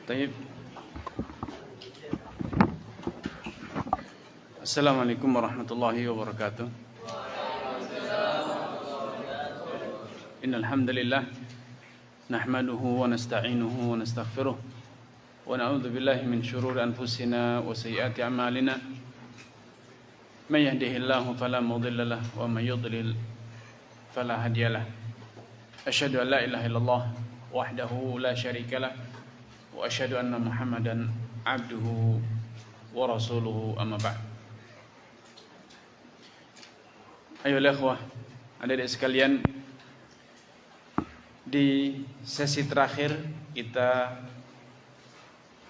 Taib. Assalamualaikum warahmatullahi wabarakatuh. Innal hamdalillah nahmaduhu wa nasta'inuhu wa nastaghfiruh wa na'udzu billahi min shururi anfusina wa sayyiati a'malina. May yahdihillahu fala mudilla lahu wa may yudlil fala hadiyalah. Asyhadu an la ilaha illallah wahdahu la syarika lah wa asyhadu anna Muhammadan abduhu wa rasuluhu amma ba'd. Ayolah ikhwah, adik-adik sekalian, di sesi terakhir kita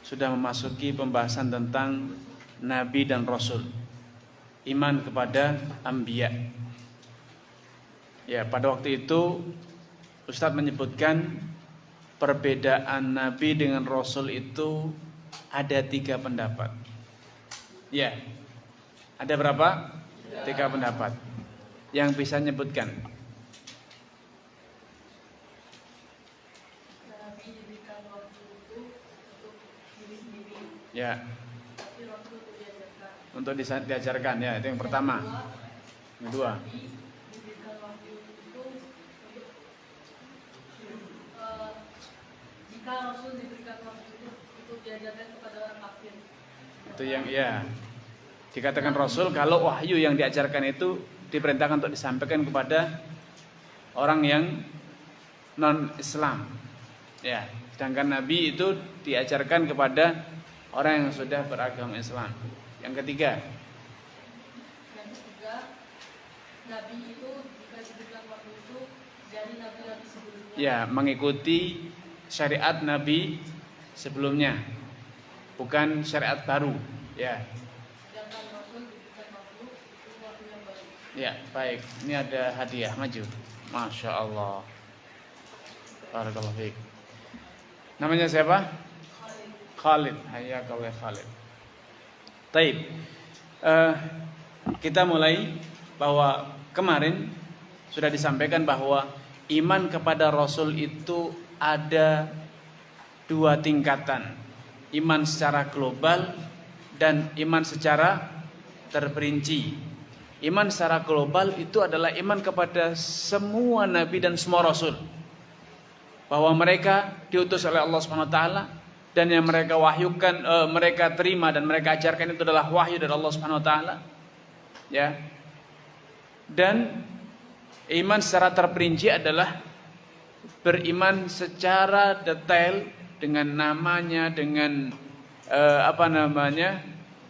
sudah memasuki pembahasan tentang nabi dan rasul, iman kepada anbiya. Ya, pada waktu itu Ustadz menyebutkan perbedaan nabi dengan rasul itu ada 3 pendapat. Ya, ada berapa? 3 pendapat. Yang bisa nyebutkan? Ya, untuk diajarkan, ya, itu yang pertama. Yang kedua, jika Rasul diberikan waktu itu diajarkan kepada orang kafir. Itu yang, ya, dikatakan Rasul kalau wahyu yang diajarkan itu diperintahkan untuk disampaikan kepada orang yang non Islam. Ya, sedangkan Nabi itu diajarkan kepada orang yang sudah beragama Islam. Yang ketiga, Nabi itu jika diberikan waktu itu dari nabi-nabi sebelumnya. ya, mengikuti syariat Nabi sebelumnya, bukan syariat baru. Ya. Sedangkan Rasul diberikan waktu itu waktu yang baru. Ya, baik. Ini ada hadiah, maju. Masya Allah. Barakallahu fiik. Namanya siapa? Khalid. Hayyakallah Khalid. Taib. Kita mulai bahwa kemarin sudah disampaikan bahwa iman kepada Rasul itu ada 2 tingkatan. Iman secara global dan iman secara terperinci. Iman secara global itu adalah iman kepada semua nabi dan semua rasul, bahwa mereka diutus oleh Allah SWT dan yang mereka wahyukan, mereka terima dan mereka ajarkan itu adalah wahyu dari Allah SWT. Ya. Dan iman secara terperinci adalah beriman secara detail dengan namanya, dengan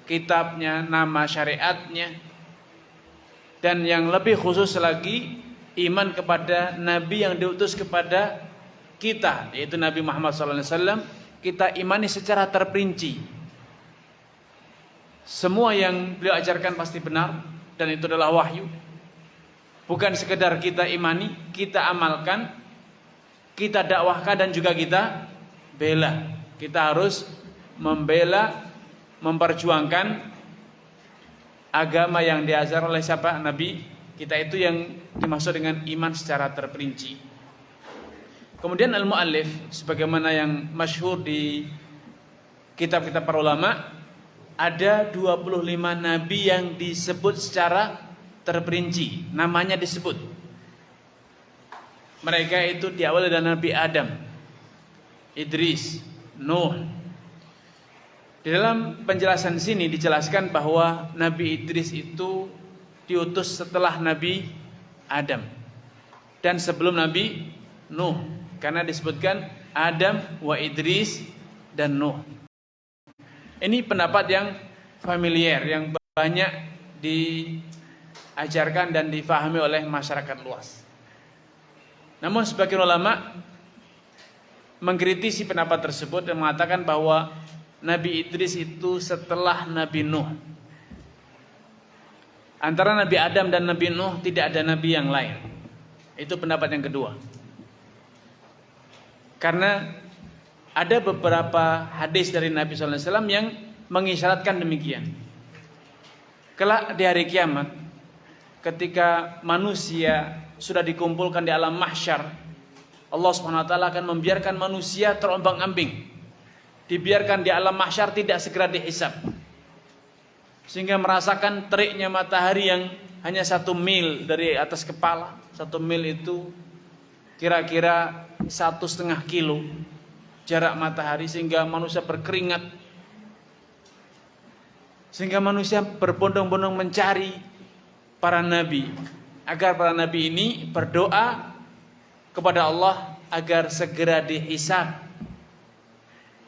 kitabnya, nama syariatnya. Dan yang lebih khusus lagi, iman kepada nabi yang diutus kepada kita, yaitu Nabi Muhammad SAW, kita imani secara terperinci. Semua yang beliau ajarkan pasti benar dan itu adalah wahyu. Bukan sekedar kita imani, kita amalkan, kita dakwahkan dan juga kita bela. Kita harus membela, memperjuangkan agama yang diajar oleh siapa? Nabi kita. Itu yang dimaksud dengan iman secara terperinci. Kemudian al-muallif, sebagaimana yang masyhur di kitab-kitab para ulama, ada 25 nabi yang disebut secara terperinci, namanya disebut. Mereka itu diawali dari Nabi Adam, Idris, Nuh. Di dalam penjelasan sini dijelaskan bahwa Nabi Idris itu diutus setelah Nabi Adam dan sebelum Nabi Nuh, karena disebutkan Adam wa Idris dan Nuh. Ini pendapat yang familiar, yang banyak diajarkan dan difahami oleh masyarakat luas. Namun sebagian ulama mengkritisi pendapat tersebut dan mengatakan bahwa Nabi Idris itu setelah Nabi Nuh. Antara Nabi Adam dan Nabi Nuh tidak ada nabi yang lain. Itu pendapat yang kedua. Karena ada beberapa hadis dari Nabi SAW yang mengisyaratkan demikian. Kelak di hari kiamat, ketika manusia sudah dikumpulkan di alam mahsyar, Allah SWT akan membiarkan manusia terombang-ambing dibiarkan di alam mahsyar tidak segera dihisab, sehingga merasakan teriknya matahari yang hanya 1 mil dari atas kepala. 1 mil itu kira-kira 1,5 kilo jarak matahari, sehingga manusia berkeringat, sehingga manusia berbondong-bondong mencari para nabi, agar para nabi ini berdoa kepada Allah agar segera dihisab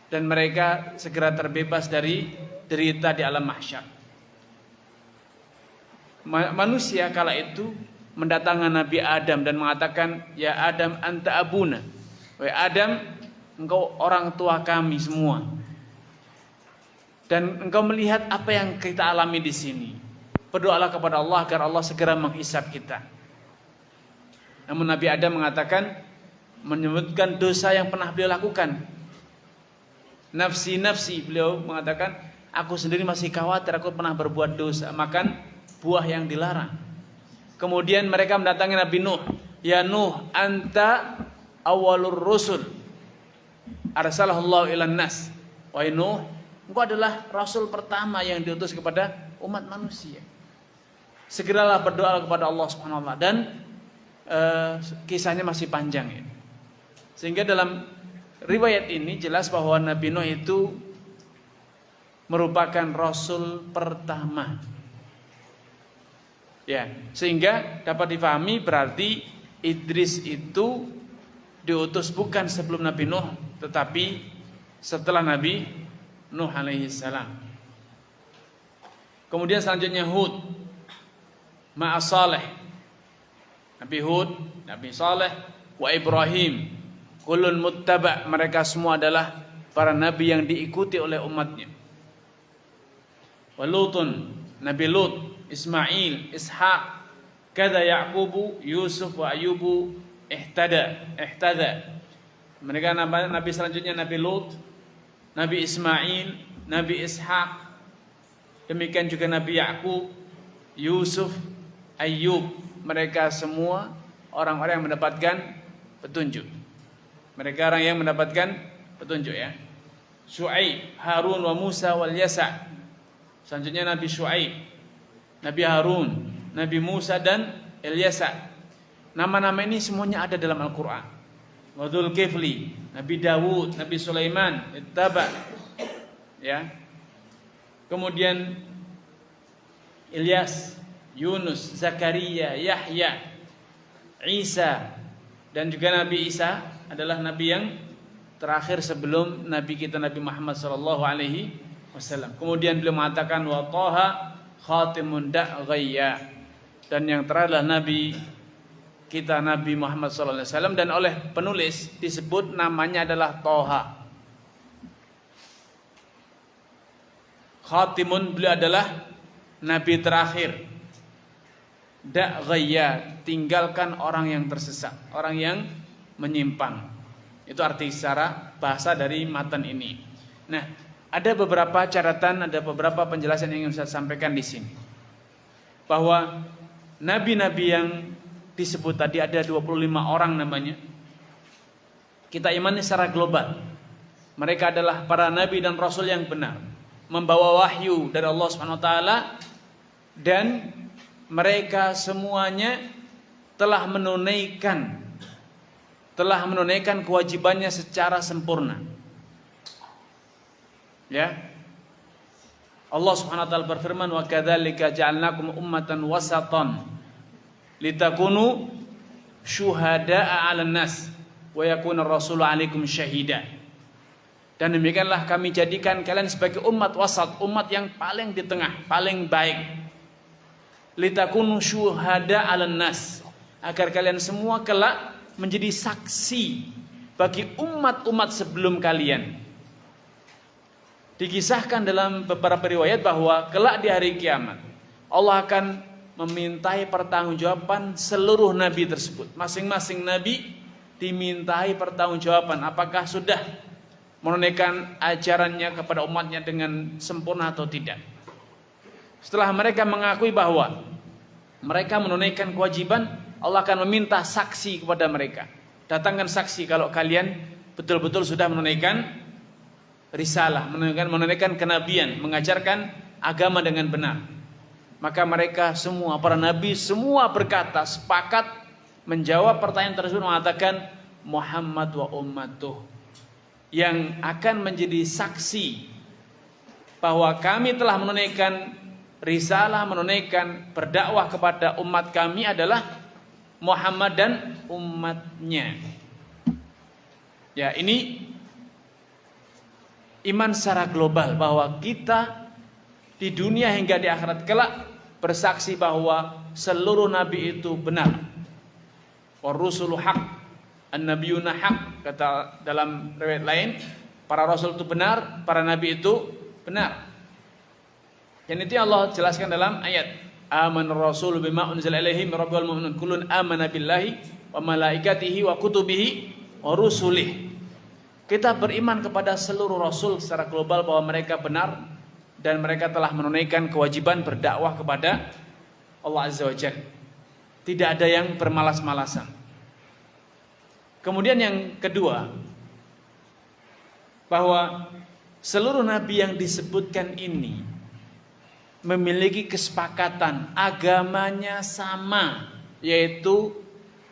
dan mereka segera terbebas dari derita di alam mahsyar. Manusia kala itu mendatangkan Nabi Adam dan mengatakan, ya Adam anta abuna, wahai Adam, engkau orang tua kami semua, dan engkau melihat apa yang kita alami di sini. Berdoalah kepada Allah agar Allah segera menghisab kita. Namun Nabi Adam mengatakan, menyebutkan dosa yang pernah beliau lakukan. Nafsi nafsi, beliau mengatakan, aku sendiri masih khawatir aku pernah berbuat dosa, makan buah yang dilarang. Kemudian mereka mendatangi Nabi Nuh, ya Nuh anta awalur rusul arsalahullahu ilan nas. Wahai Nuh, engkau adalah rasul pertama yang diutus kepada umat manusia. Segeralah berdoa kepada Allah Subhanahu wa taala. Dan kisahnya masih panjang ya. Sehingga dalam riwayat ini jelas bahwa Nabi Nuh itu merupakan rasul pertama. Ya, sehingga dapat difahami berarti Idris itu diutus bukan sebelum Nabi Nuh, tetapi setelah Nabi Nuh alaihi salam. Kemudian selanjutnya Hud ma'a Saleh. Nabi Hud, Nabi Saleh, wa Ibrahim, kullun muttaba, mereka semua adalah para nabi yang diikuti oleh umatnya. Wa Lutun, Nabi Lut, Ismail, Ishaq, kada Yaqubu, Yusuf wa Ayubu ihtada. Mereka nabi selanjutnya Nabi Lut, Nabi Ismail, Nabi Ishaq, demikian juga Nabi Yaqub, Yusuf, Ayub. Mereka semua orang-orang yang mendapatkan petunjuk. Mereka orang yang mendapatkan petunjuk ya. Syuaib, Harun wa Musa wal Yasa. Selanjutnya Nabi Syuaib, Nabi Harun, Nabi Musa dan Ilyasa. Nama-nama ini semuanya ada dalam Al-Quran. Wadul Kifli, Nabi Dawud, Nabi Sulaiman, Ittaba. Ya. Kemudian Ilyas, Yunus, Zakaria, Yahya, Isa, dan juga Nabi Isa adalah nabi yang terakhir sebelum nabi kita Nabi Muhammad sallallahu alaihi wasallam. Kemudian beliau mengatakan wa Taha khatimun da'ghayya, dan yang terakhir adalah nabi kita Nabi Muhammad sallallahu alaihi wasallam, dan oleh penulis disebut namanya adalah Taha. Khatimun, beliau adalah nabi terakhir. Da'ghayya, tinggalkan orang yang tersesat, orang yang menyimpang. Itu arti secara bahasa dari matan ini. Nah, ada beberapa catatan, ada beberapa penjelasan yang ingin saya sampaikan di sini. Bahwa nabi-nabi yang disebut tadi ada 25 orang namanya. Kita imani secara global. Mereka adalah para nabi dan rasul yang benar, membawa wahyu dari Allah Subhanahu wa taala, dan mereka semuanya telah menunaikan kewajibannya secara sempurna. Ya. Allah Subhanahu wa taala berfirman, "Wa kadzalika ja'alnakum ummatan wasatan litakunu syuhada'a 'alan nas wa yakuna ar-rasulu 'alaikum syahida." Dan demikianlah kami jadikan kalian sebagai umat wasat, umat yang paling di tengah, paling baik. Litakunu syuhada 'alan nas, agar kalian semua kelak menjadi saksi bagi umat-umat sebelum kalian. Dikisahkan dalam beberapa riwayat bahwa kelak di hari kiamat Allah akan memintai pertanggungjawaban seluruh nabi tersebut. Masing-masing nabi dimintai pertanggungjawaban apakah sudah menunaikan ajarannya kepada umatnya dengan sempurna atau tidak. Setelah mereka mengakui bahwa mereka menunaikan kewajiban, Allah akan meminta saksi kepada mereka. Datangkan saksi kalau kalian betul-betul sudah menunaikan risalah, menunaikan kenabian, mengajarkan agama dengan benar. Maka mereka semua, para nabi semua berkata, sepakat menjawab pertanyaan tersebut, mengatakan Muhammad wa ummatuh, yang akan menjadi saksi bahwa kami telah menunaikan risalah, menunaikan berdakwah kepada umat kami adalah Muhammad dan umatnya. Ya, ini iman secara global bahwa kita di dunia hingga di akhirat kelak bersaksi bahwa seluruh nabi itu benar. Wa rusulu haq, an-nabiyuna haq, kata dalam riwayat lain, para rasul itu benar, para nabi itu benar. Dan itu Allah jelaskan dalam ayat Aman rasul bima unzila ilaihi min rabbil mu'minun kullun amana billahi wa malaikatihi wa kutubihi wa rusulih. Kita beriman kepada seluruh rasul secara global bahwa mereka benar dan mereka telah menunaikan kewajiban berdakwah kepada Allah Azza wa Jalla. Tidak ada yang bermalas-malasan. Kemudian yang kedua, bahwa seluruh nabi yang disebutkan ini memiliki kesepakatan agamanya sama, yaitu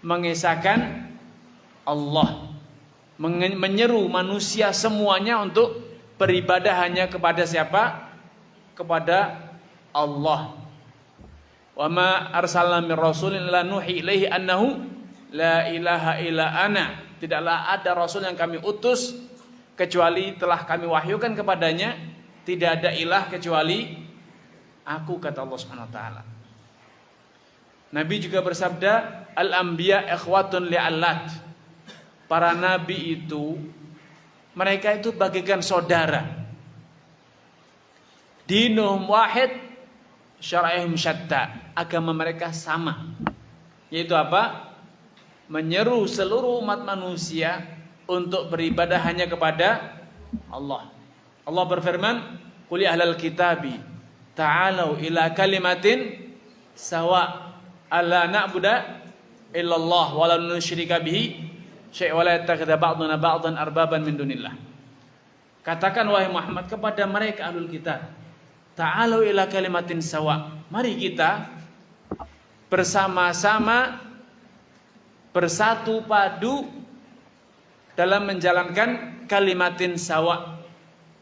mengesahkan Allah, menyeru manusia semuanya untuk beribadah hanya kepada siapa? Kepada Allah. Wa ma arsalna mir rasulin illa nuhi ilaihi annahu la ilaha illa ana. Tidaklah ada rasul yang kami utus kecuali telah kami wahyukan kepadanya tidak ada ilah kecuali aku, kata Allah Subhanahu wa taala. Nabi juga bersabda, al-anbiya ikhwatun li'allat. Para nabi itu mereka itu bagaikan saudara. Dinuhum wahid, syara'ihum syatta. Agama mereka sama. Yaitu apa? Menyeru seluruh umat manusia untuk beribadah hanya kepada Allah. Allah berfirman, qul ya ahlal kitabi ta'alau ila kalimatin sawa alla na'budu illallah wa la nusyrika bihi syai'a wa la yattakhidha ba'duna ba'dan arbaban min dunillah. Katakan wahai Muhammad kepada mereka ahlul kitab, ta'alau ila kalimatin sawa. Mari kita bersama-sama bersatu padu dalam menjalankan kalimatin sawa.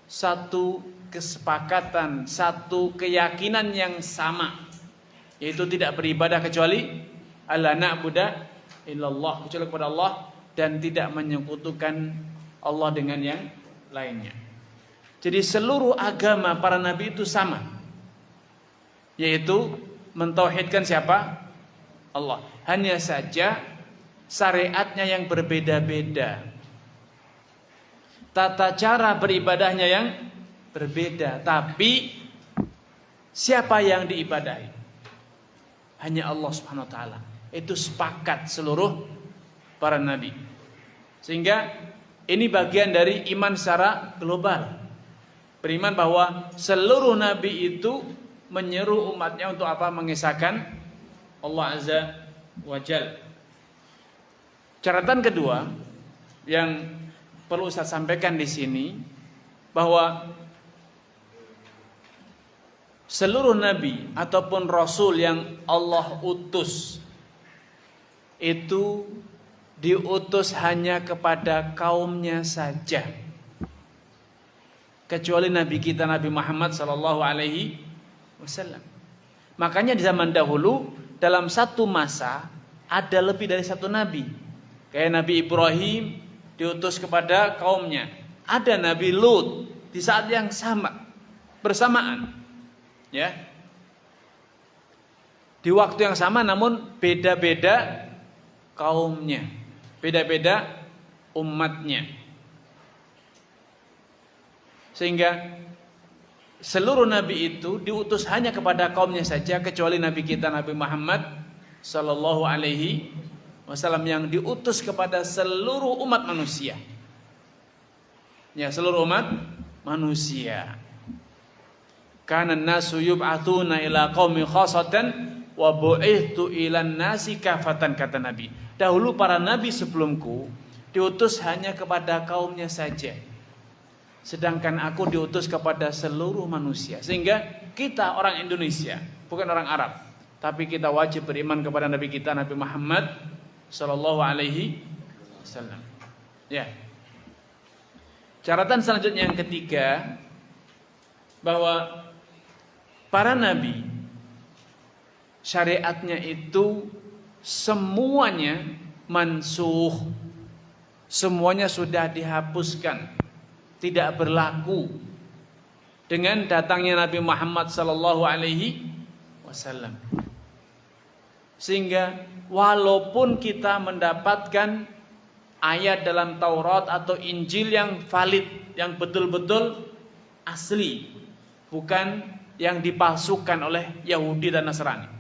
Satu kesepakatan, satu keyakinan yang sama, yaitu tidak beribadah kecuali alla na'budu illallah, kecuali kepada Allah, dan tidak menyekutukan Allah dengan yang lainnya. Jadi seluruh agama para nabi itu sama, yaitu mentauhidkan siapa? Allah. Hanya saja syariatnya yang berbeda-beda, tata cara beribadahnya yang berbeda, tapi siapa yang diibadahi? Hanya Allah Subhanahu wa taala. Itu sepakat seluruh para nabi. Sehingga ini bagian dari iman secara global. Beriman bahwa seluruh nabi itu menyeru umatnya untuk apa? Mengesahkan Allah Azza wa Jalla. Catatan kedua yang perlu saya sampaikan di sini, bahwa seluruh nabi ataupun rasul yang Allah utus itu diutus hanya kepada kaumnya saja, kecuali nabi kita Nabi Muhammad sallallahu alaihi wasallam. Makanya di zaman dahulu dalam satu masa ada lebih dari satu nabi. Kayak Nabi Ibrahim diutus kepada kaumnya. Ada Nabi Lut di saat yang sama, bersamaan, ya, di waktu yang sama, namun beda-beda kaumnya, beda-beda umatnya. Sehingga seluruh nabi itu diutus hanya kepada kaumnya saja, kecuali nabi kita Nabi Muhammad sallallahu alaihi wasallam yang diutus kepada seluruh umat manusia. Ya, seluruh umat manusia. Kana an-nasu yub'atsuna ila qaumi khassatan wa bu'ithtu ilan nasi kafatan, kata Nabi. Dahulu para nabi sebelumku diutus hanya kepada kaumnya saja. sedangkan aku diutus kepada seluruh manusia. Sehingga kita orang Indonesia, bukan orang Arab, tapi kita wajib beriman kepada Nabi kita, Nabi Muhammad sallallahu alaihi wasallam. Ya. Catatan selanjutnya yang ketiga, bahwa para nabi syariatnya itu semuanya mansuh, semuanya sudah dihapuskan, tidak berlaku dengan datangnya Nabi Muhammad sallallahu alaihi wasallam. Sehingga walaupun kita mendapatkan ayat dalam Taurat atau Injil yang valid, yang betul-betul asli, bukan yang dipalsukan oleh Yahudi dan Nasrani,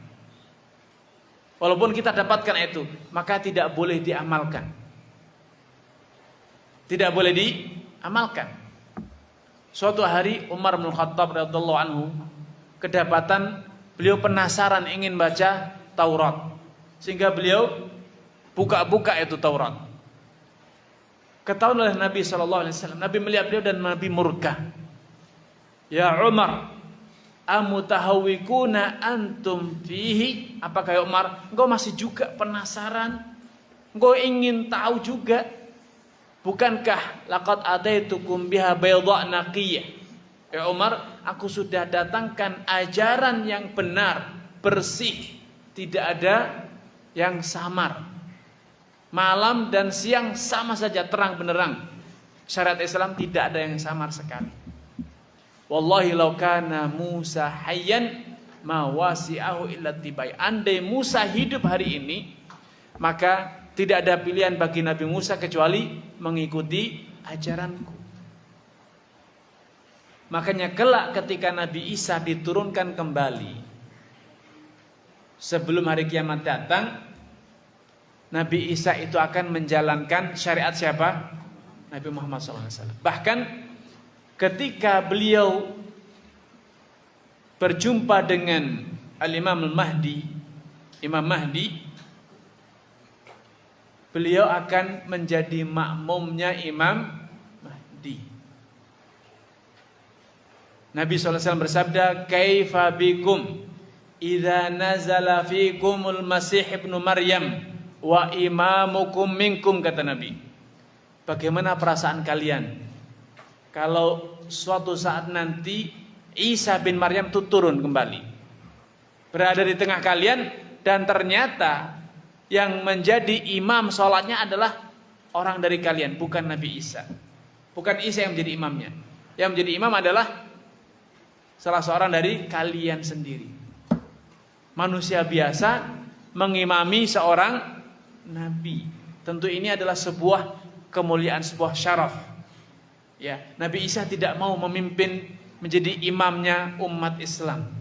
walaupun kita dapatkan itu, maka tidak boleh diamalkan. Tidak boleh diamalkan. Suatu hari Umar bin Khattab radhiyallahu anhu kedapatan, beliau penasaran ingin baca Taurat, sehingga beliau buka-buka itu Taurat. Ketahuan oleh Nabi SAW, Nabi melihat beliau dan Nabi murka. Ya Umar, amutahawikuna antum fihi? Apakah ya Umar, engkau masih juga penasaran? Engkau ingin tahu juga? Bukankah laqad ataitukum biha bayda naqiyah? Ya Umar, aku sudah datangkan ajaran yang benar, bersih, tidak ada yang samar. Malam dan siang sama saja, terang benderang. Syariat Islam tidak ada yang samar sekali. Wallahi law kana Musa hayyan ma wasi'ahu illa tibai. Andai Musa hidup hari ini, maka tidak ada pilihan bagi Nabi Musa kecuali mengikuti ajaranku. Makanya kelak ketika Nabi Isa diturunkan kembali, sebelum hari kiamat datang, Nabi Isa itu akan menjalankan syariat siapa? Nabi Muhammad SAW. Bahkan ketika beliau berjumpa dengan Al-Imam Al-Mahdi, Imam Mahdi, beliau akan menjadi makmumnya Imam Mahdi. Nabi SAW bersabda, kaifa bikum idza nazala fikumul Masih ibnu Maryam wa imamukum minkum, kata Nabi. Bagaimana perasaan kalian kalau suatu saat nanti Isa bin Maryam itu turun kembali, berada di tengah kalian, dan ternyata yang menjadi imam sholatnya adalah orang dari kalian, bukan Nabi Isa. Bukan Isa yang menjadi imamnya. Yang menjadi imam adalah salah seorang dari kalian sendiri. Manusia biasa mengimami seorang nabi. Tentu ini adalah sebuah kemuliaan, sebuah syaraf. Ya, Nabi Isa tidak mau memimpin menjadi imamnya umat Islam.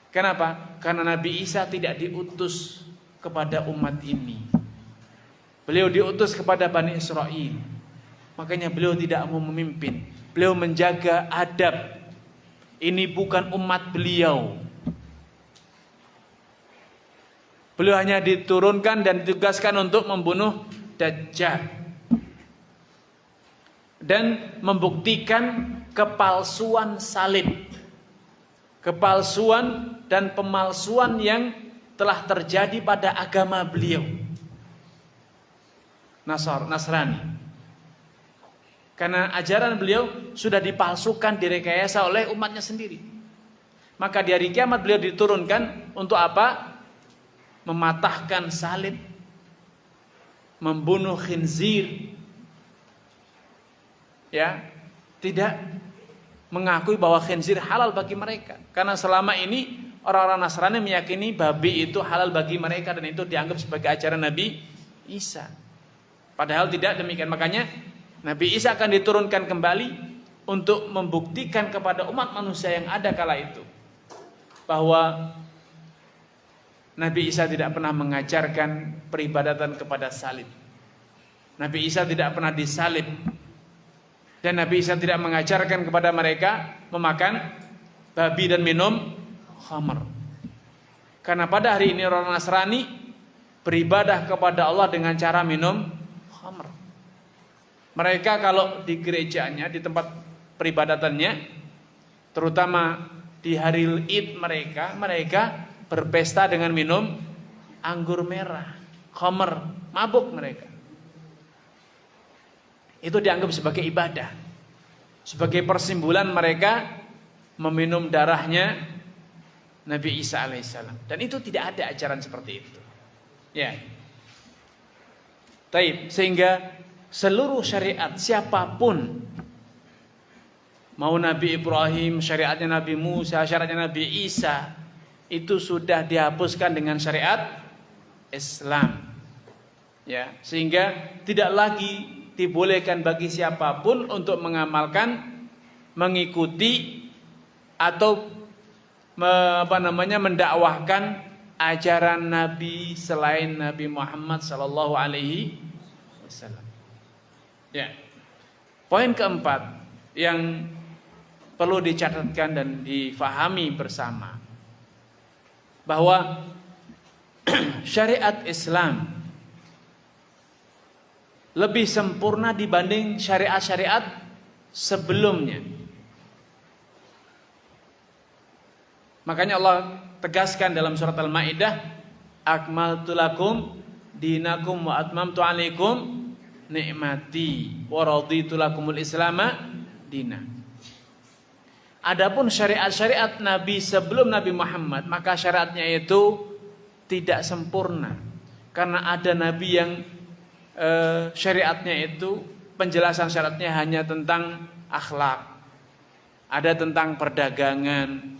Kenapa? Karena Nabi Isa tidak diutus kepada umat ini. Beliau diutus kepada Bani Israel. Makanya beliau tidak mau memimpin. Beliau menjaga adab. Ini bukan umat beliau. Beliau hanya diturunkan dan ditugaskan untuk membunuh Dajjal dan membuktikan kepalsuan salib, kepalsuan dan pemalsuan yang telah terjadi pada agama beliau, Nasrani. Karena ajaran beliau sudah dipalsukan, direkayasa oleh umatnya sendiri. Maka di hari kiamat beliau diturunkan untuk apa? Mematahkan salib, membunuh khinzir, ya, tidak mengakui bahwa khinzir halal bagi mereka. Karena selama ini orang-orang Nasrani meyakini babi itu halal bagi mereka dan itu dianggap sebagai ajaran Nabi Isa. Padahal tidak demikian. Makanya Nabi Isa akan diturunkan kembali untuk membuktikan kepada umat manusia yang ada kala itu bahwa Nabi Isa tidak pernah mengajarkan peribadatan kepada salib. Nabi Isa tidak pernah disalib. Dan Nabi Isa tidak mengajarkan kepada mereka memakan babi dan minum khamr. Karena pada hari ini orang Nasrani beribadah kepada Allah dengan cara minum khamr. Mereka kalau di gerejanya, di tempat peribadatannya, terutama di hari Id mereka berpesta dengan minum anggur merah, khamr, mabuk mereka. Itu dianggap sebagai ibadah, sebagai persimbolan mereka meminum darahnya Nabi Isa alaihissalam. Dan itu tidak ada ajaran seperti itu. Ya. Taib, sehingga seluruh syariat siapapun, mau Nabi Ibrahim, syariatnya Nabi Musa, syariatnya Nabi Isa, itu sudah dihapuskan dengan syariat Islam. Ya, sehingga tidak lagi dibolehkan bagi siapapun untuk mengamalkan, mengikuti atau mendakwahkan ajaran Nabi selain Nabi Muhammad sallallahu alaihi wasallam. Ya. Poin keempat yang perlu dicatatkan dan difahami bersama, bahwa syariat Islam lebih sempurna dibanding syariat-syariat sebelumnya. Makanya Allah tegaskan dalam surat Al-Maidah, akmaltu lakum dinakum wa atmamtu alaikum nikmati wa raditu lakumul islama dina. Adapun syariat-syariat Nabi sebelum Nabi Muhammad, maka syariatnya itu tidak sempurna. Karena ada Nabi yang syariatnya itu, penjelasan syariatnya hanya tentang akhlak, ada tentang perdagangan.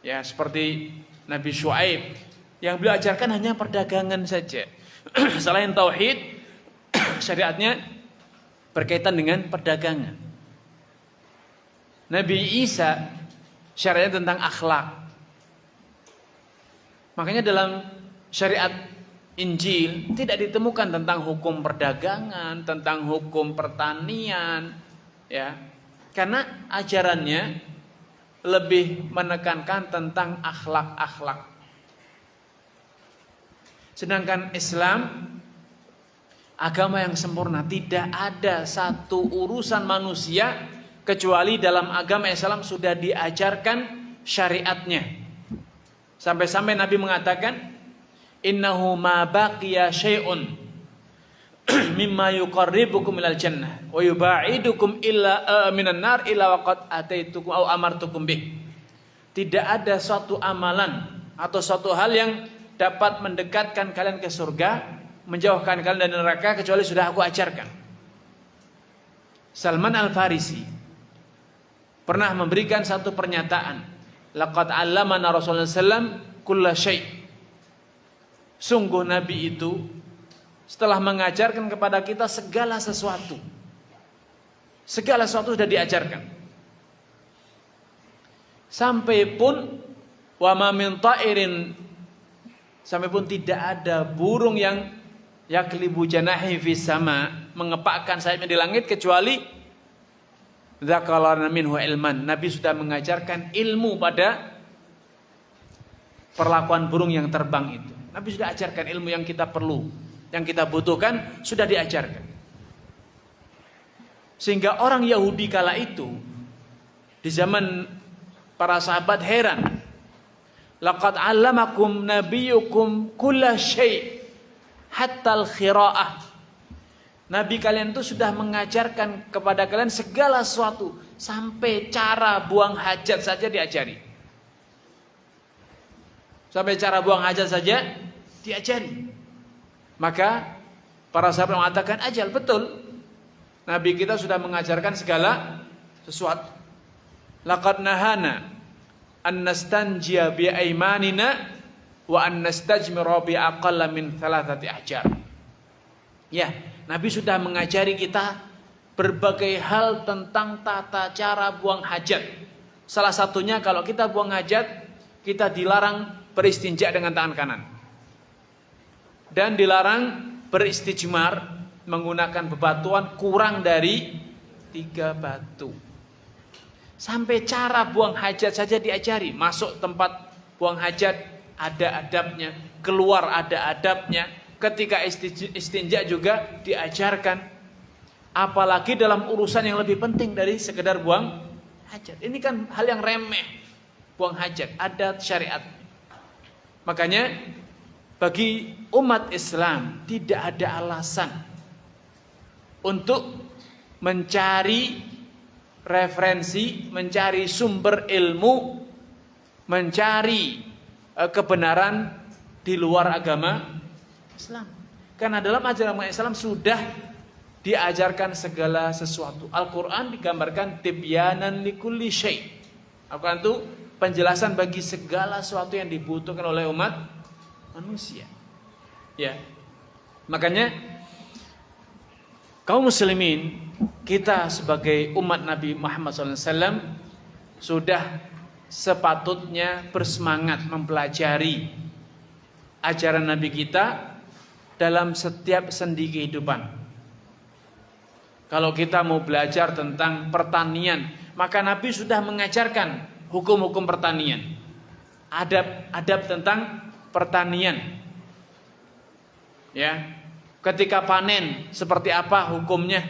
Ya, seperti Nabi Syuaib yang beliau ajarkan hanya perdagangan saja. Selain tauhid, syariatnya berkaitan dengan perdagangan. Nabi Isa syariatnya tentang akhlak. Makanya dalam syariat Injil tidak ditemukan tentang hukum perdagangan, tentang hukum pertanian, ya. Karena ajarannya lebih menekankan tentang akhlak-akhlak. Sedangkan Islam agama yang sempurna, tidak ada satu urusan manusia kecuali dalam agama Islam sudah diajarkan syariatnya. Sampai-sampai Nabi mengatakan, innahu ma baqiya syai'un mimma yuqarribukum ilal jannah wa yubaidukum illa minan nar illa waqad ataitukum au amartukum bih. Tidak ada suatu amalan atau suatu hal yang dapat mendekatkan kalian ke surga, menjauhkan kalian dari neraka, kecuali sudah aku ajarkan. Salman Al-Farisi pernah memberikan satu pernyataan, laqad 'allamana Rasulullah sallallahu kulla syai'. Sungguh Nabi itu setelah mengajarkan kepada kita segala sesuatu. Segala sesuatu sudah diajarkan. Sampai pun wa ma min ta'irin, sampai pun tidak ada burung yang yaklibu janahi fis sama, mengepakkan sayapnya di langit, kecuali dzakarana minhu ilman. Nabi sudah mengajarkan ilmu pada perlakuan burung yang terbang itu. Nabi sudah ajarkan ilmu yang kita perlu, yang kita butuhkan, sudah diajarkan. Sehingga orang Yahudi kala itu, di zaman para sahabat heran, laqad 'allamakum nabiyyukum kulla syai' hatta al-khira'ah. Nabi kalian itu sudah mengajarkan kepada kalian segala sesuatu, sampai cara buang hajat saja diajari. Sampai cara buang hajat saja diajari. Maka para sahabat mengatakan, ajal, betul, Nabi kita sudah mengajarkan segala sesuatu. Laqad nahana an nastanjiya bi aymanina wa an nastajmira bi aqalla min thalathati ahjar. Ya, Nabi sudah mengajari kita berbagai hal tentang tata cara buang hajat. Salah satunya kalau kita buang hajat, kita dilarang beristinja dengan tangan kanan. Dan dilarang beristijmar menggunakan bebatuan kurang dari 3 batu. Sampai cara buang hajat saja diajari. Masuk tempat buang hajat ada adabnya, keluar ada adabnya. Ketika istinja juga diajarkan. Apalagi dalam urusan yang lebih penting dari sekedar buang hajat. Ini kan hal yang remeh, buang hajat, adat syariat. Makanya bagi umat Islam tidak ada alasan untuk mencari referensi, mencari sumber ilmu, mencari kebenaran di luar agama Islam. Karena dalam ajaran Islam sudah diajarkan segala sesuatu. Al-Quran digambarkan tibyanan likulli syai'. Al-Quran itu penjelasan bagi segala sesuatu yang dibutuhkan oleh umat manusia. Ya, makanya kaum muslimin, kita sebagai umat Nabi Muhammad SAW sudah sepatutnya bersemangat mempelajari ajaran Nabi kita dalam setiap sendi kehidupan. Kalau kita mau belajar tentang pertanian, maka Nabi sudah mengajarkan hukum-hukum pertanian, adab tentang pertanian. Ya, ketika panen seperti apa hukumnya,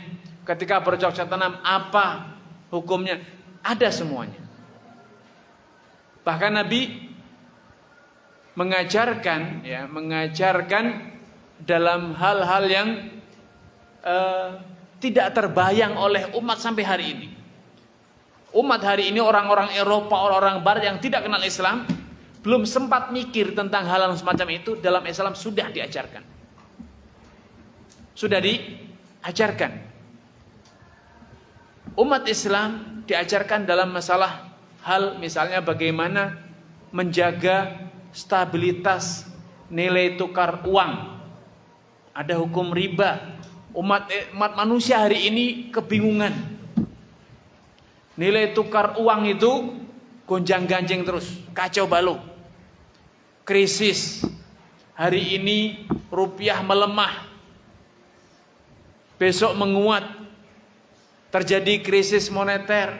ketika bercocok tanam apa hukumnya, ada semuanya. Bahkan Nabi mengajarkan dalam hal-hal yang tidak terbayang oleh umat sampai hari ini. Umat hari ini, orang-orang Eropa, orang-orang Barat yang tidak kenal Islam, belum sempat mikir tentang hal yang semacam itu. Dalam Islam sudah diajarkan. Sudah diajarkan. Umat Islam diajarkan dalam masalah hal misalnya bagaimana menjaga stabilitas nilai tukar uang. Ada hukum riba. Umat manusia hari ini kebingungan. Nilai tukar uang itu gonjang-ganjing terus, kacau balau. Krisis. Hari ini rupiah melemah, besok menguat. Terjadi krisis moneter.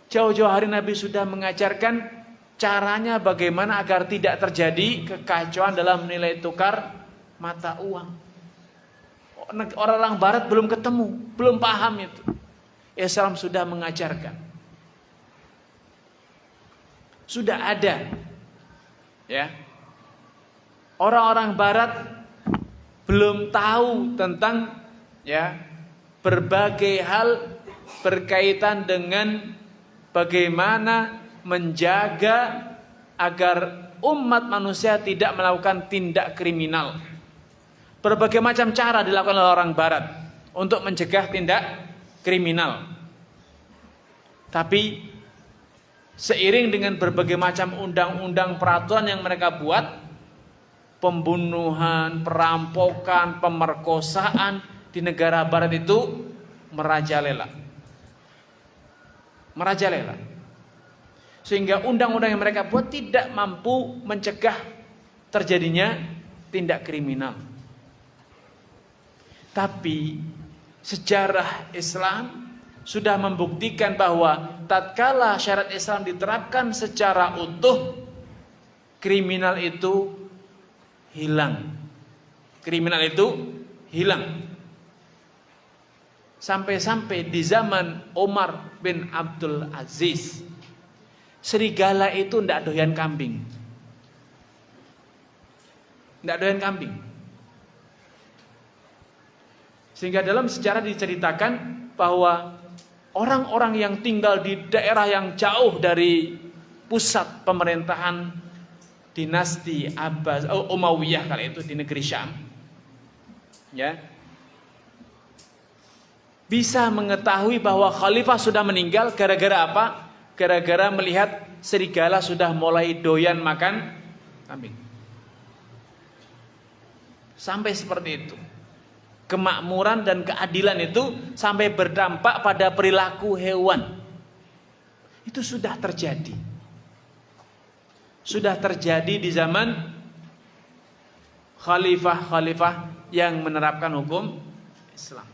Jauh-jauh hari Nabi sudah mengajarkan caranya bagaimana agar tidak terjadi kekacauan dalam nilai tukar mata uang. Orang-orang Barat belum ketemu, belum paham itu. Islam sudah mengajarkan. Sudah ada. Ya. Orang-orang Barat belum tahu tentang berbagai hal berkaitan dengan bagaimana menjaga agar umat manusia tidak melakukan tindak kriminal. Berbagai macam cara dilakukan oleh orang Barat untuk mencegah tindak kriminal. Tapi seiring dengan berbagai macam undang-undang peraturan yang mereka buat, pembunuhan, perampokan, pemerkosaan di negara Barat itu merajalela. Merajalela. Sehingga undang-undang yang mereka buat tidak mampu mencegah terjadinya tindak kriminal. Tapi sejarah Islam sudah membuktikan bahwa tatkala syariat Islam diterapkan secara utuh, kriminal itu hilang. Kriminal itu hilang. Sampai-sampai di zaman Umar bin Abdul Aziz, serigala itu tidak doyan kambing. Tidak doyan kambing. Sehingga dalam sejarah diceritakan bahwa orang-orang yang tinggal di daerah yang jauh dari pusat pemerintahan dinasti Umayyah kala itu di negeri Syam, ya, bisa mengetahui bahwa khalifah sudah meninggal gara-gara apa? Gara-gara melihat serigala sudah mulai doyan makan kambing. Sampai seperti itu. Kemakmuran dan keadilan itu sampai berdampak pada perilaku hewan. Itu sudah terjadi. Sudah terjadi di zaman khalifah-khalifah yang menerapkan hukum Islam.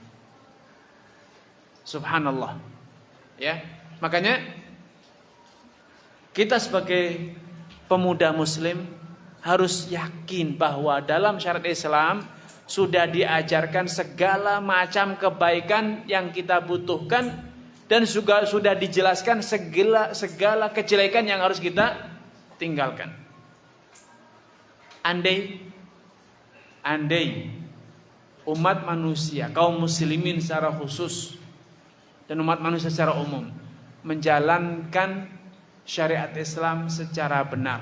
Subhanallah. Ya, makanya kita sebagai pemuda muslim harus yakin bahwa dalam syariat Islam sudah diajarkan segala macam kebaikan yang kita butuhkan, dan juga sudah dijelaskan segala kejelekan yang harus kita tinggalkan. Andai umat manusia, kaum muslimin secara khusus dan umat manusia secara umum menjalankan syariat Islam secara benar,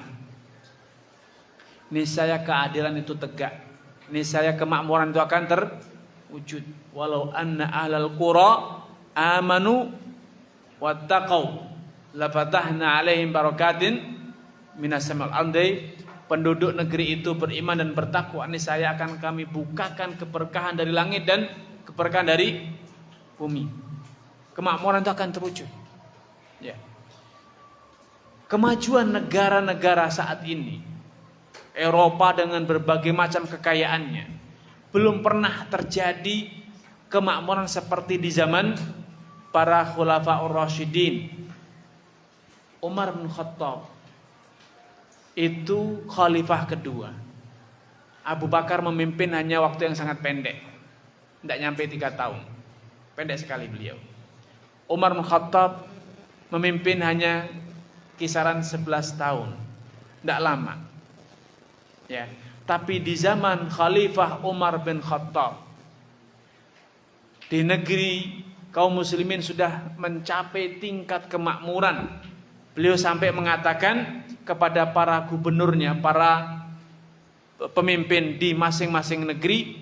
niscaya keadilan itu tegak, niscaya kemakmuran itu akan terwujud. Walau anna ahlal qura amanu wattaqau lafatahna alaihim barakatin minas samai. Andai penduduk negeri itu beriman dan bertakwa, niscaya akan kami bukakan keberkahan dari langit dan keberkahan dari bumi. Kemakmuran itu akan terwujud. Ya. Kemajuan negara-negara saat ini, Eropa dengan berbagai macam kekayaannya, belum pernah terjadi kemakmuran seperti di zaman para khulafaur rasyidin. Umar bin Khattab itu khalifah kedua. Abu Bakar memimpin hanya waktu yang sangat pendek, tidak nyampe 3 tahun, pendek sekali beliau. Umar bin Khattab memimpin hanya kisaran 11 tahun, tidak lama. Ya, tapi di zaman Khalifah Umar bin Khattab, di negeri kaum muslimin sudah mencapai tingkat kemakmuran. Beliau sampai mengatakan kepada para gubernurnya, para pemimpin di masing-masing negeri,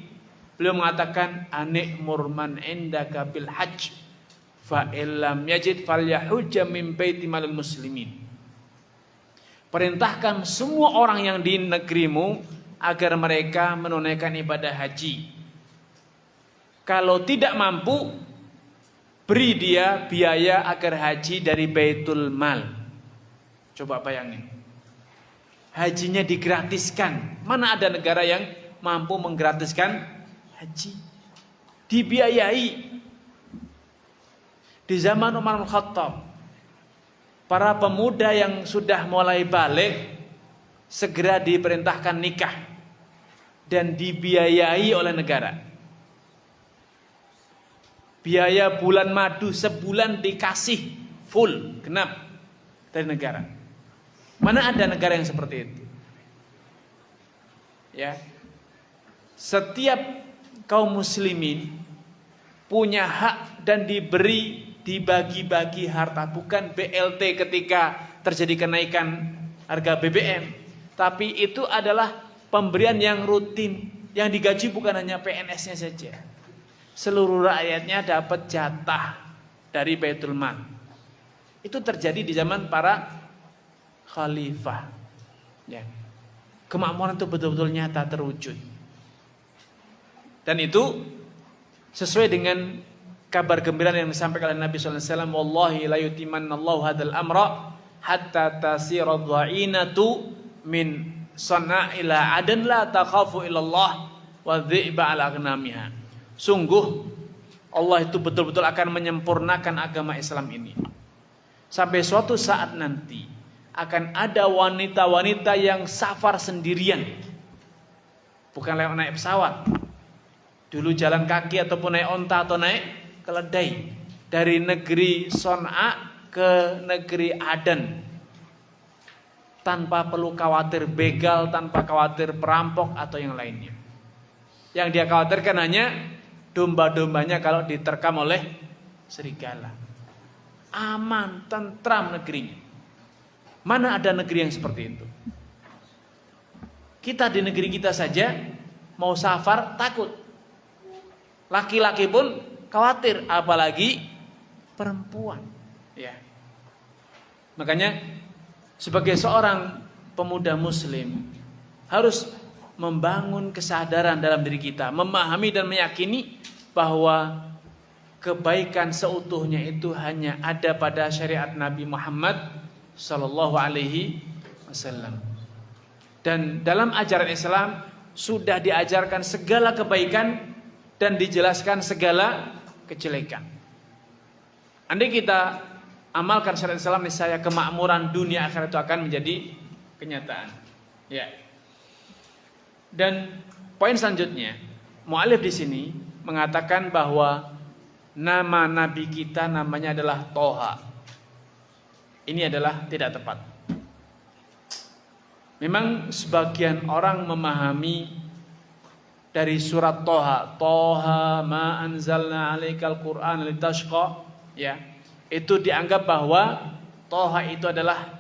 beliau mengatakan, anikmur man indaka bil hajj fa illam yajid falyahujja min baiti malil muslimin. Perintahkan semua orang yang di negerimu agar mereka menunaikan ibadah haji. Kalau tidak mampu, beri dia biaya agar haji dari Baitul Mal. Coba bayangin, hajinya digratiskan. Mana ada negara yang mampu menggratiskan haji? Dibiayai. Di zaman Umar bin Khattab, para pemuda yang sudah mulai balik segera diperintahkan nikah dan dibiayai oleh negara. Biaya bulan madu sebulan dikasih full, genap dari negara. Mana ada negara yang seperti itu? Ya. Setiap kaum muslimin punya hak dan dibagi-bagi harta, bukan BLT ketika terjadi kenaikan harga BBM, tapi itu adalah pemberian yang rutin, yang digaji bukan hanya PNS-nya saja. Seluruh rakyatnya dapat jatah dari Baitul Mal. Itu terjadi di zaman para khalifah. Ya. Kemakmuran itu betul-betul nyata terwujud. Dan itu sesuai dengan kabar gembira yang disampaikan oleh Nabi SAW. Wallahi la yutimannallahu hadal amra hatta tasira dha'inatu min sana ila adan la takhafu illallah wa dhi'ba ala aghnamiha. Sungguh Allah itu betul-betul akan menyempurnakan agama Islam ini. Sampai suatu saat nanti akan ada wanita-wanita yang safar sendirian, bukan lewat naik pesawat. Dulu jalan kaki ataupun naik onta atau naik keledai dari negeri Son'a ke negeri Aden, tanpa perlu khawatir begal, tanpa khawatir perampok atau yang lainnya. Yang dia khawatirkan hanya domba-dombanya kalau diterkam oleh serigala. Aman, tentram negerinya. Mana ada negeri yang seperti itu? Kita di negeri kita saja mau safar takut. Laki-laki pun khawatir, apalagi perempuan. Ya. Makanya sebagai seorang pemuda muslim harus membangun kesadaran dalam diri kita, memahami dan meyakini bahwa kebaikan seutuhnya itu hanya ada pada syariat Nabi Muhammad sallallahu alaihi wasallam. Dan dalam ajaran Islam sudah diajarkan segala kebaikan dan dijelaskan segala kejelekan. Andai kita amalkan syariat Islam, niscaya kemakmuran dunia akhirat itu akan menjadi kenyataan. Ya. Dan poin selanjutnya, mu'alif di sini mengatakan bahwa nama nabi kita namanya adalah Toha. Ini adalah tidak tepat. Memang sebagian orang memahami dari surat Toha, Toha ma anzalna 'alaikal Qur'an litashqa, ya. Itu dianggap bahwa Toha itu adalah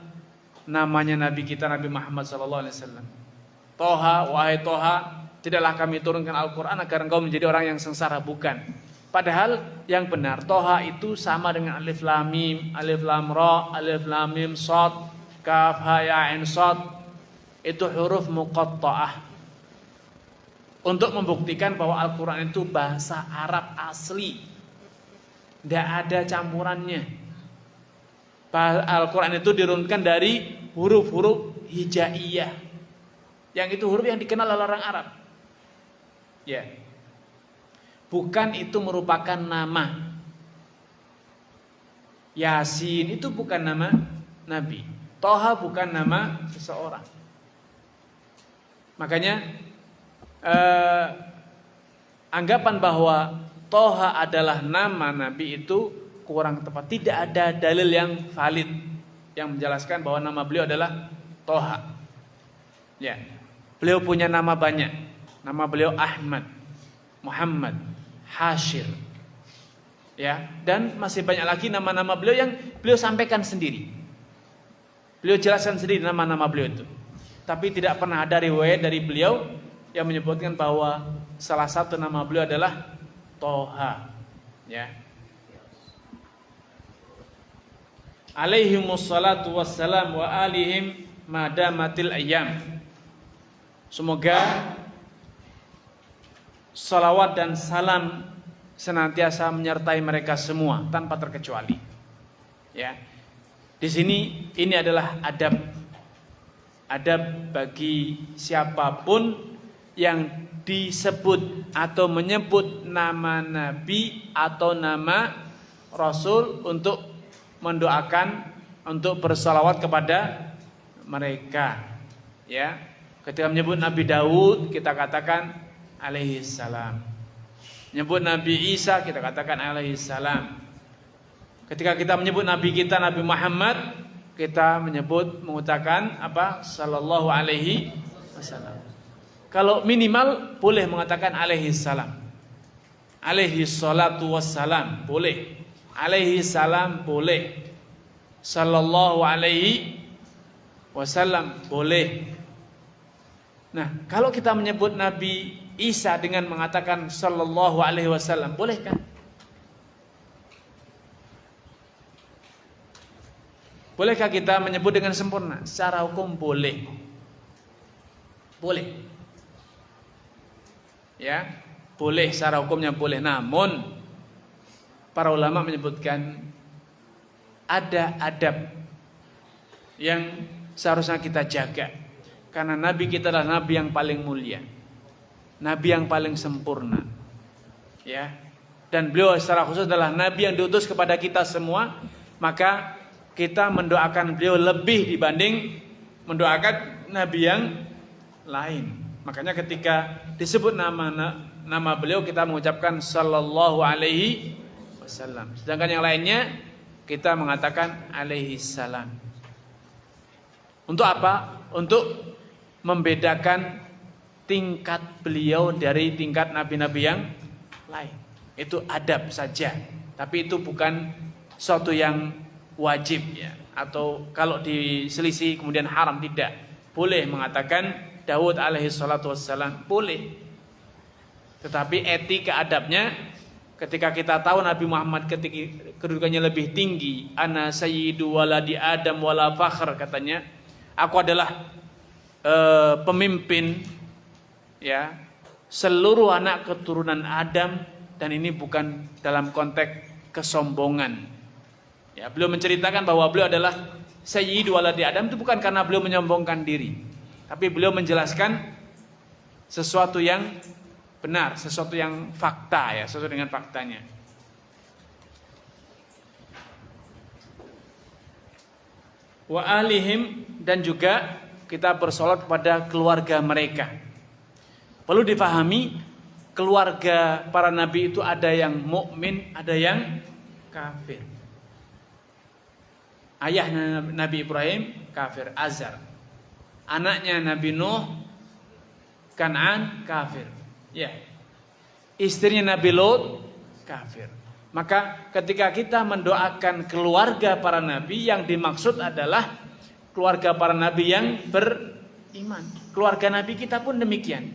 namanya nabi kita Nabi Muhammad SAW. Toha, wahai Toha, tidaklah kami turunkan Al-Quran agar engkau menjadi orang yang sengsara. Bukan. Padahal yang benar Toha itu sama dengan alif lam mim, alif lam ra, alif lam mim shad, kaf ha ya ain shad. Itu huruf muqatta'ah. Untuk membuktikan bahwa Al-Quran itu bahasa Arab asli, tidak ada campurannya. Al-Quran itu dirunkan dari huruf-huruf hijaiyah, yang itu huruf yang dikenal oleh orang Arab. Ya, bukan itu merupakan nama. Yasin itu bukan nama Nabi. Toha bukan nama seseorang. Makanya anggapan bahwa Toha adalah nama Nabi itu kurang tepat. Tidak ada dalil yang valid yang menjelaskan bahwa nama beliau adalah Toha. Ya, beliau punya nama banyak. Nama beliau Ahmad, Muhammad, Hashir, ya, dan masih banyak lagi nama-nama beliau yang beliau sampaikan sendiri. Beliau jelaskan sendiri nama-nama beliau itu. Tapi tidak pernah ada riwayat dari beliau yang menyebutkan bahwa salah satu nama beliau adalah Toha, ya. Alaihimus salatu wassalam wa alihim madamatil ayyam. Semoga salawat dan salam senantiasa menyertai mereka semua tanpa terkecuali. Ya. Di sini ini adalah adab bagi siapapun yang disebut atau menyebut nama Nabi atau nama Rasul untuk mendoakan, untuk bersalawat kepada mereka. Ya. Ketika menyebut Nabi Daud, kita katakan alaihi salam. Menyebut Nabi Isa, kita katakan alaihi salam. Ketika kita menyebut Nabi kita Nabi Muhammad, kita mengucapkan apa? Sallallahu alaihi wasallam. Kalau minimal boleh mengatakan alaihi salam. Alaihi salatu wassalam boleh. Alaihi salam boleh. Sallallahu alaihi wasallam boleh. Nah, kalau kita menyebut Nabi Isa dengan mengatakan sallallahu alaihi wasallam, boleh kan? Bolehkah kita menyebut dengan sempurna? Secara hukum boleh. Boleh. Ya, boleh, secara hukumnya boleh. Namun para ulama menyebutkan ada adab yang seharusnya kita jaga. Karena Nabi kita adalah Nabi yang paling mulia, Nabi yang paling sempurna, ya. Dan beliau secara khusus adalah Nabi yang diutus kepada kita semua. Maka kita mendoakan beliau lebih dibanding mendoakan Nabi yang lain. Makanya ketika disebut nama beliau, kita mengucapkan sallallahu alaihi wasallam. Sedangkan yang lainnya kita mengatakan alaihi salam. Untuk apa? Untuk membedakan tingkat beliau dari tingkat nabi-nabi yang lain. Itu adab saja, tapi itu bukan suatu yang wajib, ya. Atau kalau diselisih kemudian haram, tidak. Boleh mengatakan Daud alaihi salatu wassalam, boleh. Tetapi etika adabnya, ketika kita tahu Nabi Muhammad ketika kedudukannya lebih tinggi, ana sayyidu waladi Adam wala fakhr, katanya, aku adalah pemimpin, ya, seluruh anak keturunan Adam, dan ini bukan dalam konteks kesombongan. Ya, beliau menceritakan bahwa beliau adalah sayyidu waladi Adam, itu bukan karena beliau menyombongkan diri, tapi beliau menjelaskan sesuatu yang benar, sesuatu yang fakta, ya, sesuatu dengan faktanya. Wa alihim, dan juga kita bersolat kepada keluarga mereka. Perlu dipahami keluarga para nabi itu ada yang mukmin, ada yang kafir. Ayahnya Nabi Ibrahim kafir, Azar. Anaknya Nabi Nuh, Kan'an, kafir. Ya. Istrinya Nabi Lot, kafir. Maka ketika kita mendoakan keluarga para nabi, yang dimaksud adalah keluarga para nabi yang beriman. Keluarga nabi kita pun demikian.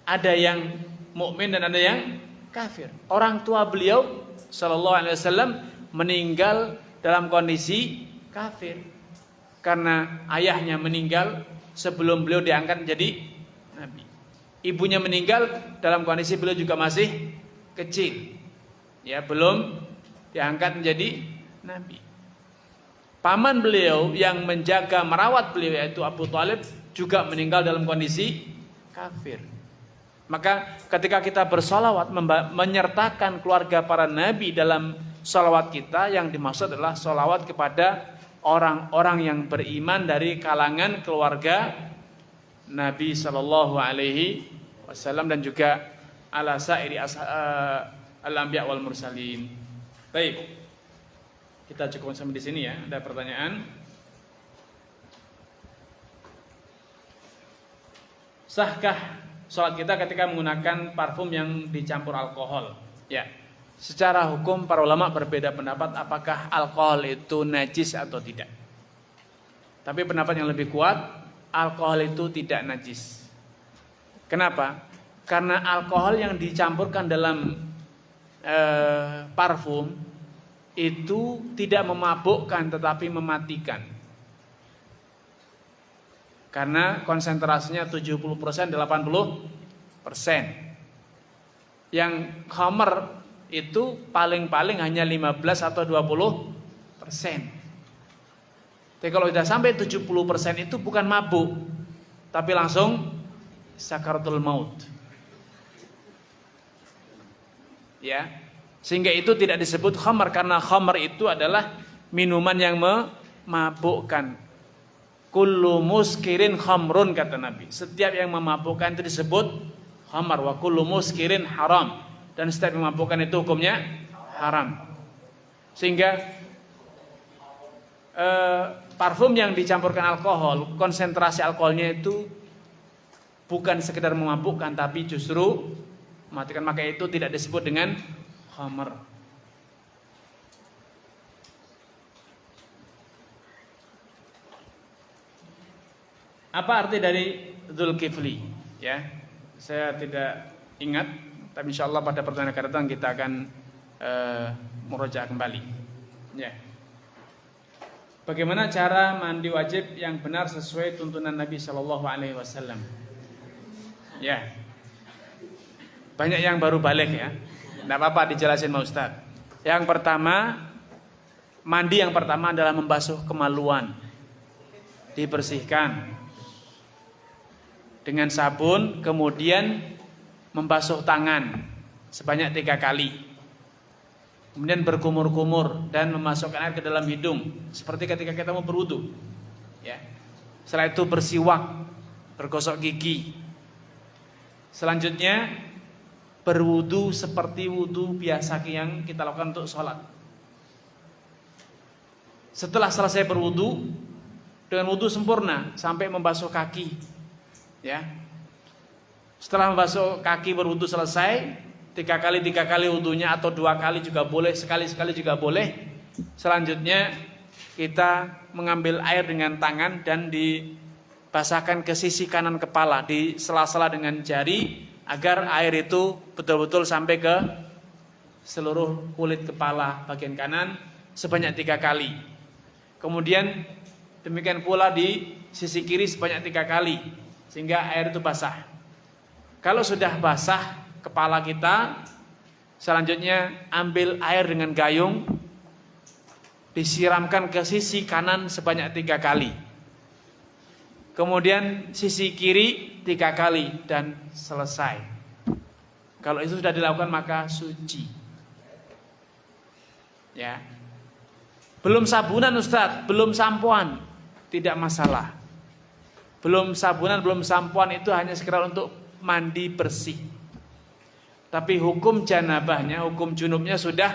Ada yang mukmin dan ada yang kafir. Orang tua beliau sallallahu alaihi wasallam meninggal dalam kondisi kafir karena ayahnya meninggal sebelum beliau diangkat menjadi nabi. Ibunya meninggal dalam kondisi beliau juga masih kecil. Ya, belum diangkat menjadi nabi. Paman beliau yang menjaga merawat beliau yaitu Abu Thalib juga meninggal dalam kondisi kafir. Maka ketika kita bersolawat menyertakan keluarga para nabi dalam solawat kita, yang dimaksud adalah solawat kepada orang-orang yang beriman dari kalangan keluarga Nabi Sallallahu Alaihi Wasallam dan juga ala sairi al-anbiya wal mursalin. Baik, kita cukup sampai di sini ya. Ada pertanyaan? Sahkah sholat kita ketika menggunakan parfum yang dicampur alkohol? Ya, secara hukum para ulama berbeda pendapat apakah alkohol itu najis atau tidak. Tapi pendapat yang lebih kuat, alkohol itu tidak najis. Kenapa? Karena alkohol yang dicampurkan dalam parfum itu tidak memabukkan tetapi mematikan. Karena konsentrasinya 70%, 80%. Yang khamr itu paling-paling hanya 15 atau 20%. Tapi kalau sudah sampai 70% itu bukan mabuk, tapi langsung sakaratul maut. Ya, sehingga itu tidak disebut khamr karena khamr itu adalah minuman yang memabukkan. Kullu muskirin khamrun kata Nabi. Setiap yang memabukkan itu disebut khamr. Wa kullu muskirin haram. Dan setiap yang memabukkan itu hukumnya haram. Sehingga parfum yang dicampurkan alkohol, konsentrasi alkoholnya itu bukan sekedar memabukkan tapi justru mematikan. Maka itu tidak disebut dengan khamr. Apa arti dari Dzulkifli? Ya, saya tidak ingat, tapi insya Allah pada pertemuan akan datang kita akan murojaah kembali. Ya. Bagaimana cara mandi wajib yang benar sesuai tuntunan Nabi Shallallahu Alaihi Wasallam? Ya, banyak yang baru balik ya. Tidak apa-apa dijelasin Pak Ustaz. Yang pertama, mandi yang pertama adalah membasuh kemaluan, dibersihkan dengan sabun, kemudian membasuh tangan sebanyak 3 kali. Kemudian berkumur-kumur dan memasukkan air ke dalam hidung seperti ketika kita mau berwudu. Ya. Setelah itu bersiwak, bergosok gigi. Selanjutnya berwudu seperti wudu biasa yang kita lakukan untuk sholat. Setelah selesai berwudu dengan wudu sempurna sampai membasuh kaki. Ya. Setelah membasuh kaki berwudu selesai, 3 kali wudunya atau 2 kali juga boleh, sekali juga boleh. Selanjutnya kita mengambil air dengan tangan dan dibasahkan ke sisi kanan kepala, di sela-sela dengan jari agar air itu betul-betul sampai ke seluruh kulit kepala bagian kanan sebanyak 3 kali. Kemudian demikian pula di sisi kiri sebanyak 3 kali. Sehingga air itu basah. Kalau sudah basah kepala kita, selanjutnya ambil air dengan gayung, disiramkan ke sisi kanan sebanyak 3 kali. Kemudian sisi kiri 3 kali dan selesai. Kalau itu sudah dilakukan maka suci. Ya. Belum sabunan Ustaz, belum sampoan, tidak masalah. Belum sabunan, belum sampoan itu hanya sekedar untuk mandi bersih. Tapi hukum janabahnya, hukum junubnya sudah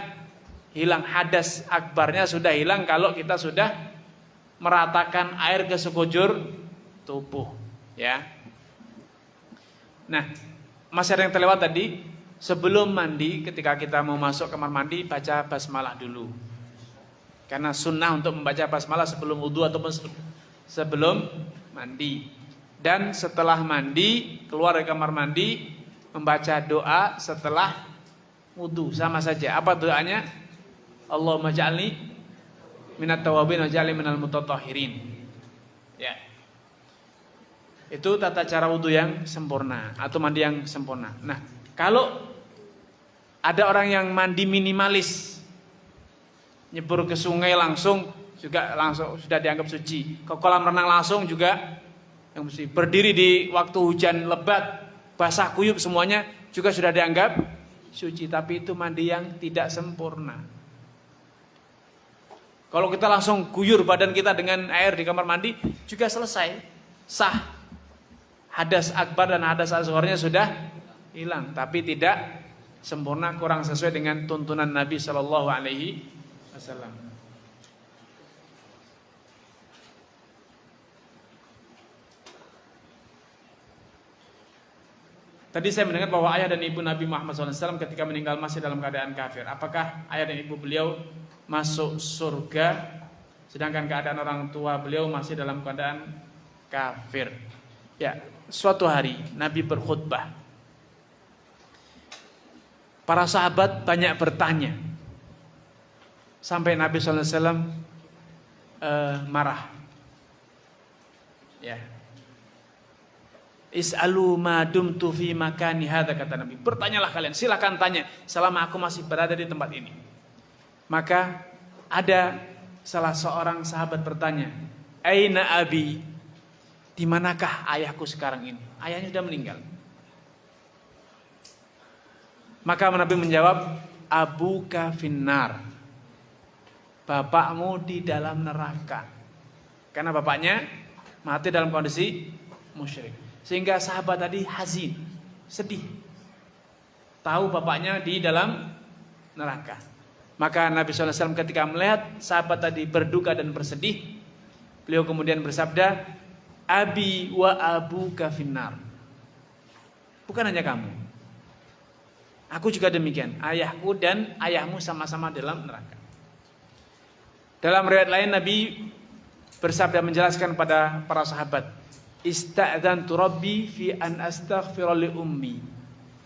hilang, hadas akbarnya sudah hilang kalau kita sudah meratakan air ke sekujur tubuh, ya. Nah, masih ada yang terlewat tadi. Sebelum mandi, ketika kita mau masuk kamar mandi, baca basmalah dulu. Karena sunnah untuk membaca basmalah sebelum wudu ataupun sebelum mandi. Dan setelah mandi, keluar dari kamar mandi, membaca doa setelah wudu, sama saja. Apa doanya? Allahumma ja'alni minat tawabin wa ja'alni minal mutatahhirin. Ya. Itu tata cara wudu yang sempurna atau mandi yang sempurna. Nah, kalau ada orang yang mandi minimalis, nyebur ke sungai langsung sudah dianggap suci. Ke kolam renang langsung juga yang mesti. Berdiri di waktu hujan lebat, basah kuyup semuanya juga sudah dianggap suci. Tapi itu mandi yang tidak sempurna. Kalau kita langsung guyur badan kita dengan air di kamar mandi juga selesai, sah. Hadas akbar dan hadas asgharnya sudah hilang, tapi tidak sempurna, kurang sesuai dengan tuntunan Nabi Shallallahu Alaihi Wasallam. Tadi saya mendengar bahwa ayah dan ibu Nabi Muhammad SAW ketika meninggal masih dalam keadaan kafir. Apakah ayah dan ibu beliau masuk surga, sedangkan keadaan orang tua beliau masih dalam keadaan kafir? Ya, suatu hari Nabi berkhutbah. Para sahabat banyak bertanya, sampai Nabi SAW marah. Ya, is'alu ma dumtu fi makani hadza, kata Nabi. Bertanyalah kalian, silakan tanya selama aku masih berada di tempat ini. Maka ada salah seorang sahabat bertanya, aina abi, di manakah ayahku sekarang ini? Ayahnya sudah meninggal. Maka Nabi menjawab, abuka finnar, bapakmu di dalam neraka. Karena bapaknya mati dalam kondisi musyrik. Sehingga sahabat tadi hazin, sedih, tahu bapaknya di dalam neraka. Maka Nabi SAW ketika melihat sahabat tadi berduka dan bersedih, beliau kemudian bersabda, abi wa abuka finnar. Bukan hanya kamu, aku juga demikian. Ayahku dan ayahmu sama-sama dalam neraka. Dalam riwayat lain Nabi bersabda menjelaskan pada para sahabat, ista'dzantu rabbi fi an astaghfira li ummi.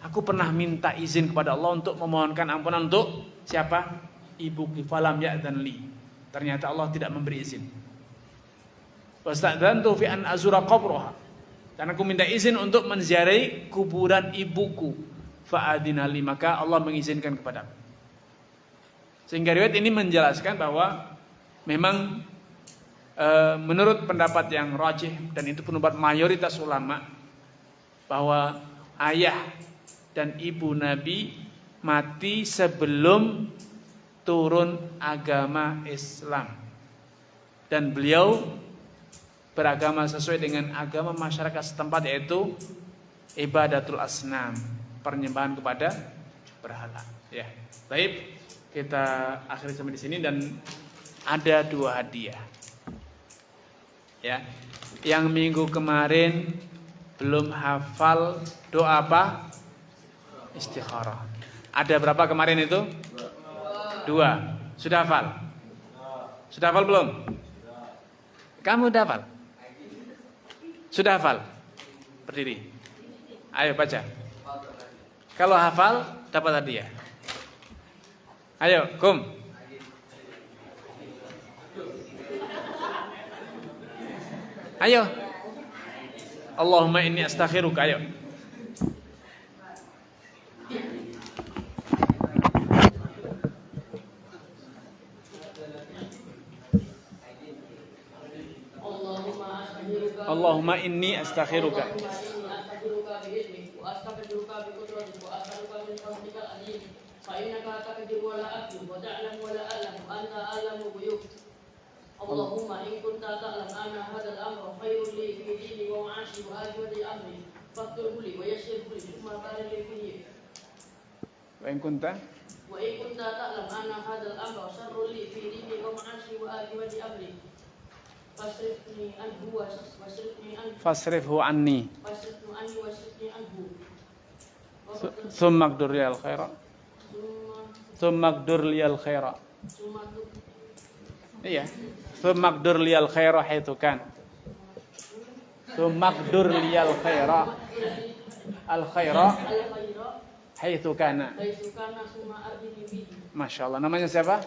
Aku pernah minta izin kepada Allah untuk memohonkan ampunan untuk siapa? Ibuku. Falam ya'dzan li. Ternyata Allah tidak memberi izin. Wasta'dzantu fi an azura qabraha. Dan aku minta izin untuk menziarahi kuburan ibuku. Fa'adinali, maka Allah mengizinkan kepadaku. Sehingga riwayat ini menjelaskan bahwa memang menurut pendapat yang rajih, dan itu pendapat mayoritas ulama, bahwa ayah dan ibu Nabi mati sebelum turun agama Islam, dan beliau beragama sesuai dengan agama masyarakat setempat, yaitu ibadatul asnam, penyembahan kepada berhala. Ya, baik, kita akhiri sampai di sini, dan ada 2 hadiah. Ya, yang minggu kemarin belum hafal doa apa? Istikharah. Ada berapa kemarin itu? 2. Sudah hafal? Sudah hafal belum? Kamu udah hafal? Sudah hafal? Berdiri. Ayo baca. Kalau hafal dapat hadiah. Ayo, kum. Ayo. Allahumma inni astakhiruka. Ayo. Allahumma inni astakhiruka. Allahumma in kunta ta'lam anna hadzal amra khairun li fi dini wa ma'ashi wa ajwadi amri faghfir li wa yassir li thumma barik li fihi Wa in kunta wa in kunta ta'lam anna hadzal amra syarrun li fi dini wa ma'ashi wa aqibati amri fasrifni anhu fasrifhu anni wasrifni anhu thumma qdur liyal khaira iya thumma qdur liyal khaira haitsu kan thumma qdur liyal khaira al khaira haitsu kana. Masya Allah. Namanya siapa?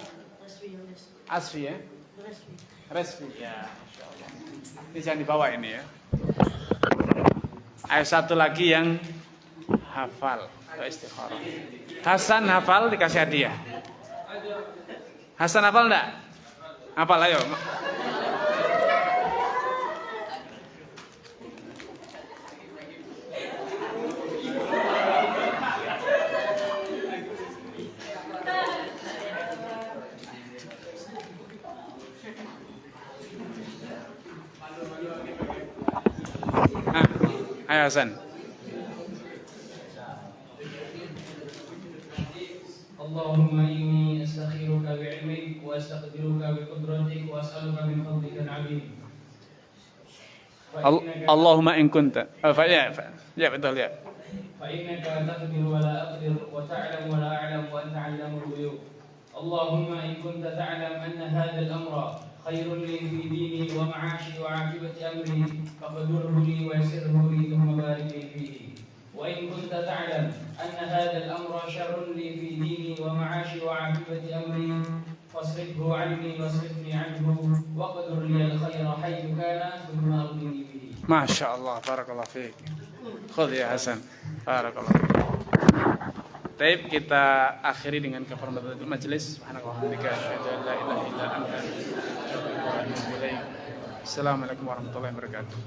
Asfi ya? Resfi ya. Masya Allah. Ini jangan dibawa ini ya. Ayo satu lagi yang hafal istikharah. Hasan hafal dikasih hadiah. Hasan hafal enggak? Hafal ayo. Ayo Hasan. Allahumma inni astakhiruka bi'ilmik wa astaqdiruka biqudratik wa as'aluka min fadlika al-'azim. Allahumma in kunta. Ya betul ya. Fa innaka taqdiru wa la aqdir wa ta'lamu wa la a'lamu wa anta 'allamul ghuyub. Allahumma in kunta ta'lam anna hadha al-amra khairun li fi dini wa ma'ashi wa 'aqibati amri faqdirhu li wa yassirhu li thumma barik li fihi. وإن كنت تعلم أن هذا الأمر شر لي في ديني ومعاشي وعاقبة أمري فاصرفه عني واصرفني عنه واقدر لي الخير حيث كان ثم أرضني به. ما شاء الله بارك الله فيك. خذ يا حسن بارك الله فيك. Baik, kita akhiri dengan kehormatan majelis. Subhanakallahumma wa bihamdika asyhadu an la ilaha illa anta astaghfiruka wa atubu ilaik. Assalamualaikum warahmatullahi wabarakatuh.